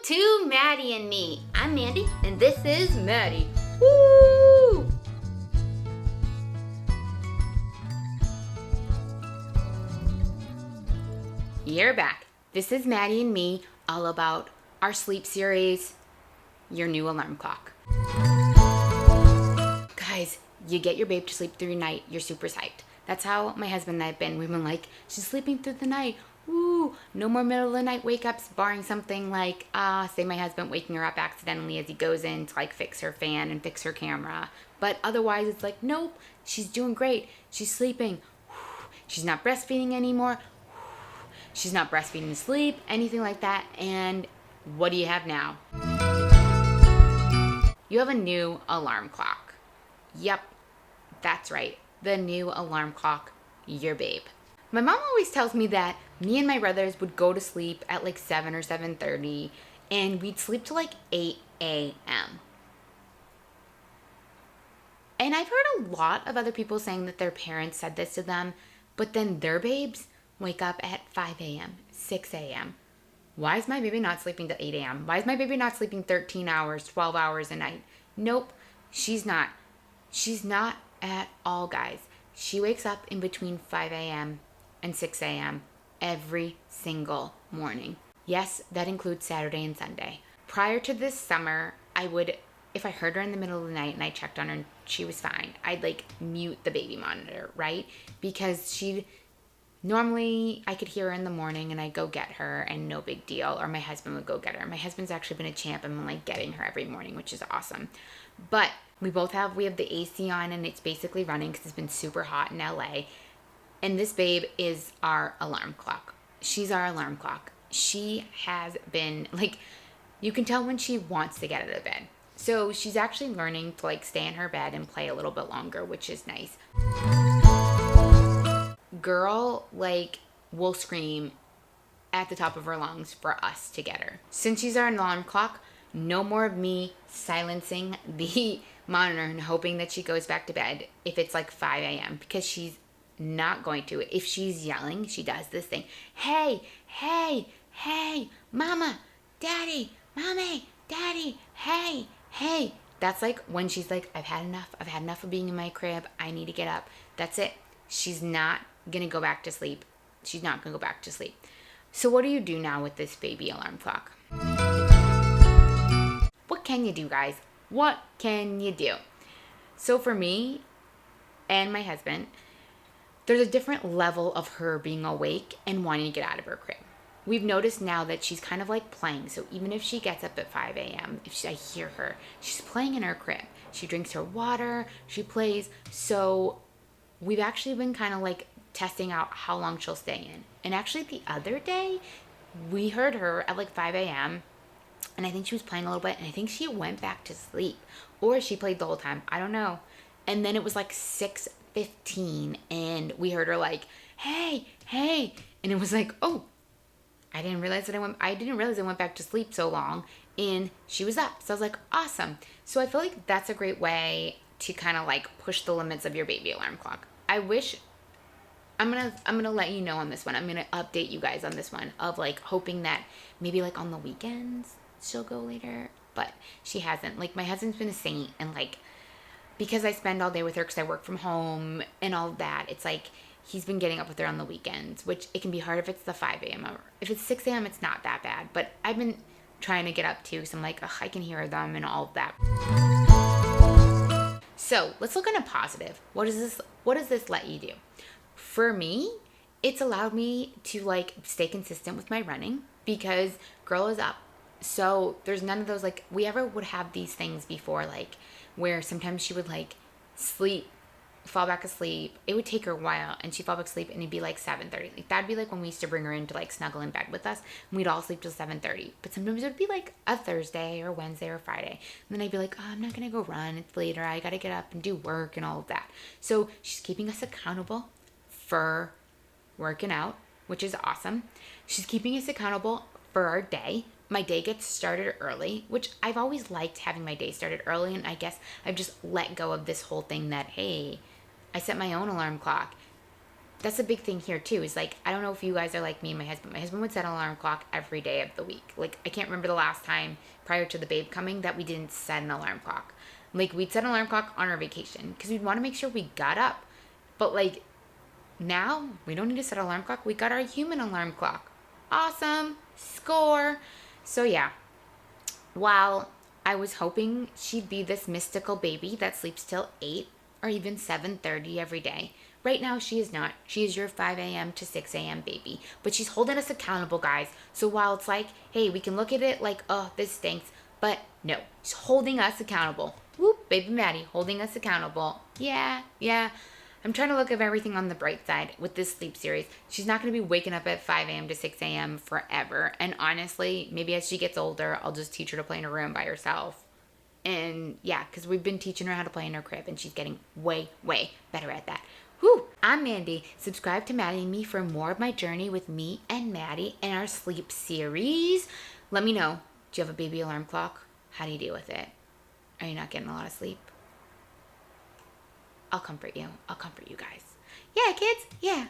to Maddie and Me. I'm Mandy, and this is Maddie. Woo! You're back. This is Maddie and Me, all about our sleep series, your new alarm clock. Guys, you get your babe to sleep through your night, you're super psyched. That's how my husband and I have been. We've been like, she's sleeping through the night. Woo! No more middle of the night wake ups, barring something like, say my husband waking her up accidentally as he goes in to like fix her fan and fix her camera. But otherwise, it's like, nope, she's doing great. She's sleeping. She's not breastfeeding anymore. She's not breastfeeding to sleep, anything like that. And what do you have now? You have a new alarm clock. Yep, that's right. The new alarm clock, your babe. My mom always tells me that me and my brothers would go to sleep at like 7 or 7:30 and we'd sleep till like 8 a.m. And I've heard a lot of other people saying that their parents said this to them, but then their babes wake up at 5 a.m., 6 a.m. Why is my baby not sleeping till 8 a.m.? Why is my baby not sleeping 13 hours, 12 hours a night? Nope, she's not. She's not at all, guys. She wakes up in between 5 a.m. and 6 a.m. every single morning. Yes, that includes Saturday and Sunday. Prior to this summer, I would, if I heard her in the middle of the night and I checked on her and she was fine, I'd like mute the baby monitor, right? Because normally I could hear her in the morning and I'd go get her and no big deal, or my husband would go get her. My husband's actually been a champ and like getting her every morning, which is awesome. But we have the AC on and it's basically running because it's been super hot in LA. And this babe is our alarm clock. She's our alarm clock. She has been like, you can tell when she wants to get out of bed. So she's actually learning to like stay in her bed and play a little bit longer, which is nice. Girl like will scream at the top of her lungs for us to get her. Since she's our alarm clock, no more of me silencing the monitor and hoping that she goes back to bed if it's like 5 a.m. because she's not going to. If she's yelling, she does this thing. Hey, hey, hey, mama, daddy, mommy, daddy, hey, hey. That's like when she's like, I've had enough of being in my crib. I need to get up. That's it. She's not gonna go back to sleep. She's not gonna go back to sleep. So what do you do now with this baby alarm clock? What can you do, guys? What can you do? So for me and my husband, there's a different level of her being awake and wanting to get out of her crib. We've noticed now that she's kind of like playing. So even if she gets up at 5 a.m., I hear her, she's playing in her crib. She drinks her water, she plays. So we've actually been kind of like testing out how long she'll stay in. And actually the other day, we heard her at like 5 a.m. and I think she was playing a little bit and I think she went back to sleep or she played the whole time. I don't know. And then it was like 6:15 and we heard her like, hey, hey. And it was like, oh, I didn't realize I went back to sleep so long and she was up. So I was like, awesome. So I feel like that's a great way to kind of like push the limits of your baby alarm clock. I'm gonna let you know on this one. I'm gonna update you guys on this one of like hoping that maybe like on the weekends she'll go later, but she hasn't. Like my husband's been a saint and like because I spend all day with her because I work from home and all that, it's like he's been getting up with her on the weekends, which it can be hard if it's the 5 a.m. hour. If it's 6 a.m., it's not that bad, but I've been trying to get up too because I'm like, ugh, I can hear them and all of that. So let's look on a positive. What does this let you do? For me, it's allowed me to like stay consistent with my running because girl is up. So there's none of those like we ever would have these things before, like where sometimes she would like fall back asleep. It would take her a while and she'd fall back asleep and it'd be like 7:30. Like that'd be like when we used to bring her in to like snuggle in bed with us and we'd all sleep till 7:30. But sometimes it would be like a Thursday or Wednesday or Friday. And then I'd be like, oh, I'm not gonna go run. It's later. I gotta get up and do work and all of that. So she's keeping us accountable for working out, which is awesome. She's keeping us accountable for our day. My day gets started early, which I've always liked having my day started early. And I guess I've just let go of this whole thing that, hey, I set my own alarm clock. that's a big thing here too, is like, I don't know if you guys are like me and my husband. My husband would set an alarm clock every day of the week. Like, I can't remember the last time prior to the babe coming that we didn't set an alarm clock. Like, we'd set an alarm clock on our vacation because we'd want to make sure we got up. But like, now we don't need to set an alarm clock. We got our human alarm clock. Awesome. Score. So yeah, while I was hoping she'd be this mystical baby that sleeps till 8 or even 7:30 every day, right now she is not. She is your 5 a.m. to 6 a.m. baby. But she's holding us accountable, guys. So while it's like, hey, we can look at it like, oh, this stinks. But no, she's holding us accountable. Whoop, baby Maddi, holding us accountable. Yeah. I'm trying to look at everything on the bright side with this sleep series. She's not going to be waking up at 5 a.m. to 6 a.m. forever. And honestly, maybe as she gets older, I'll just teach her to play in her room by herself. And yeah, because we've been teaching her how to play in her crib, and she's getting way, way better at that. Whew, I'm Mandy. Subscribe to Maddie and me for more of my journey with me and Maddie in our sleep series. Let me know. Do you have a baby alarm clock? How do you deal with it? Are you not getting a lot of sleep? I'll comfort you. I'll comfort you guys. Yeah, kids. Yeah.